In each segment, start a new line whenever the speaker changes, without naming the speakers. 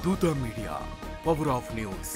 దూత media power of news.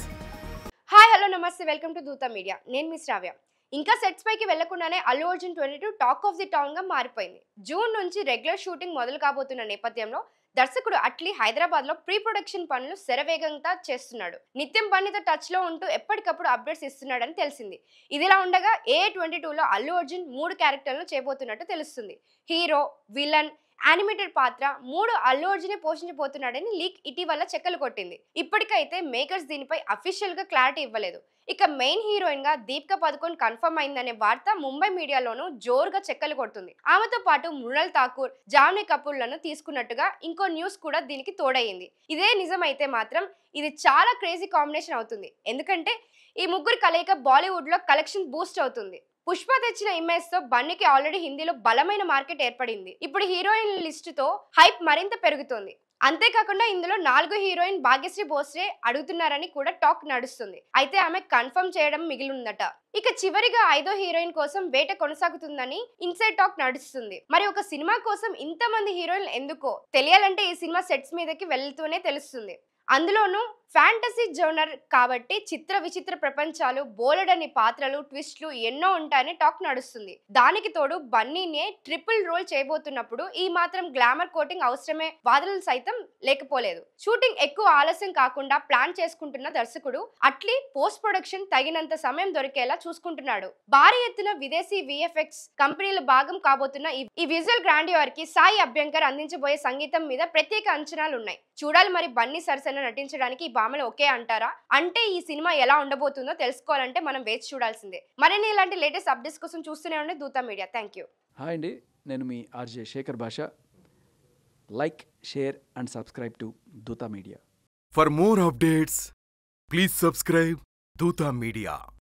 Hi hello నమస్తే, welcome to Dhoota media. నేను మీ శ్రావ్య. ఇంకా సెట్స్ పైకి వెళ్లకుండానే Allu Arjun 22 talk of the town గా మారిపోయింది. జూన్ నుంచి రెగ్యులర్ షూటింగ్ మొదలు కాబోతున్న నేపథ్యంలో దర్శకుడు అట్లీ హైదరాబాద్ లో ప్రీ ప్రొడక్షన్ పనులు శరవేగంగా చేస్తున్నాడు. నిత్యం బండితో టచ్ లో ఉంటూ ఎప్పటికప్పుడు అప్డేట్స్ ఇస్తున్నాడని తెలిసింది. ఇదిలా ఉండగా A22 లో అల్లు అర్జున్ 3 క్యారెక్టర్లను చేయబోతున్నట్టు తెలుస్తుంది. హీరో, విలన్, యానిమేటెడ్ పాత్ర 3 అల్లు అర్జునే పోషించబోతున్నాడని లీక్ ఇటీవల చెక్కలు కొట్టింది. ఇప్పటికైతే మేకర్స్ దీనిపై అఫీషియల్ గా క్లారిటీ ఇవ్వలేదు. ఇక మెయిన్ హీరోయిన్ గా దీపికా పదుకొన్ కన్ఫర్మ్ అయిందనే వార్త ముంబై మీడియాలోనూ జోరుగా చెక్కలు కొడుతుంది. ఆమెతో పాటు మృణల్ ఠాకూర్, జాహ్నవి కపూర్లను తీసుకున్నట్టుగా ఇంకో న్యూస్ కూడా దీనికి తోడయింది. ఇదే నిజమైతే మాత్రం ఇది చాలా క్రేజీ కాంబినేషన్ అవుతుంది. ఎందుకంటే ఈ ముగ్గురు కలయిక బాలీవుడ్ లో కలెక్షన్ బూస్ట్ అవుతుంది. పుష్ప తెచ్చిన ఇమేజ్ తో బన్నీకి ఆల్రెడీ హిందీలో బలమైన మార్కెట్ ఏర్పడింది. ఇప్పుడు హీరోయిన్ లిస్ట్ తో హైప్ మరింత పెరుగుతోంది. అంతేకాకుండా ఇందులో 4వ హీరోయిన్ భాగ్యశ్రీ భోస్లే అడుగుతున్నారని కూడా టాక్ నడుస్తుంది. అయితే ఆమె కన్ఫర్మ్ చేయడం మిగిలిందట. ఇక చివరిగా 5వ హీరోయిన్ కోసం వేట కొనసాగుతుందని ఇన్సైడ్ టాక్ నడుస్తుంది. మరి ఒక సినిమా కోసం ఇంతమంది హీరోయిన్లు ఎందుకో తెలియాలంటే ఈ సినిమా సెట్స్ మీదకి వెళ్తూనే తెలుస్తుంది. అందులోనూ ఫ్యాంటసీ జోనర్ కాబట్టి చిత్ర విచిత్ర ప్రపంచాలు, బోలెడని పాత్రలు, ట్విస్ట్లు ఎన్నో ఉంటాయని టాక్ నడుస్తుంది. దానికి తోడు బన్నీనే ట్రిపుల్ రోల్ చేయబోతున్నప్పుడు ఈ మాత్రం గ్లామర్ కోటింగ్ అవసరమే వాదనలు సైతం లేకపోలేదు. షూటింగ్ ఎక్కువ ఆలస్యం కాకుండా ప్లాన్ చేసుకుంటున్న దర్శకుడు అట్లీ పోస్ట్ ప్రొడక్షన్ తగినంత సమయం దొరికేలా చూసుకుంటున్నాడు. భారీ ఎత్తున విదేశీ VFX కంపెనీల భాగం కాబోతున్న ఈ విజువల్ గ్రాండియర్ కి సాయి అభ్యంకర్ అందించబోయే సంగీతం మీద ప్రత్యేక అంచనాలు ఉన్నాయి. చూడాలి మరి బన్నీ సరసన నటించడానికి ఈ భామలు ఓకే అంటారా? అంటే ఈ సినిమా ఎలా ఉండబోతుందో తెలుసుకోవాలంటే మనం వేచి చూడాల్సిందే. మరిన్ని ఇలాంటి లేటెస్ట్ అప్డేట్స్ కోసం చూస్తూనే ఉండే దూత మీడియా. Thank you.
హాయ్ అండి, నేను మీ RJ Shekhar Basha. Like, share and subscribe to Dhoota media.
For more updates please subscribe Dhoota media.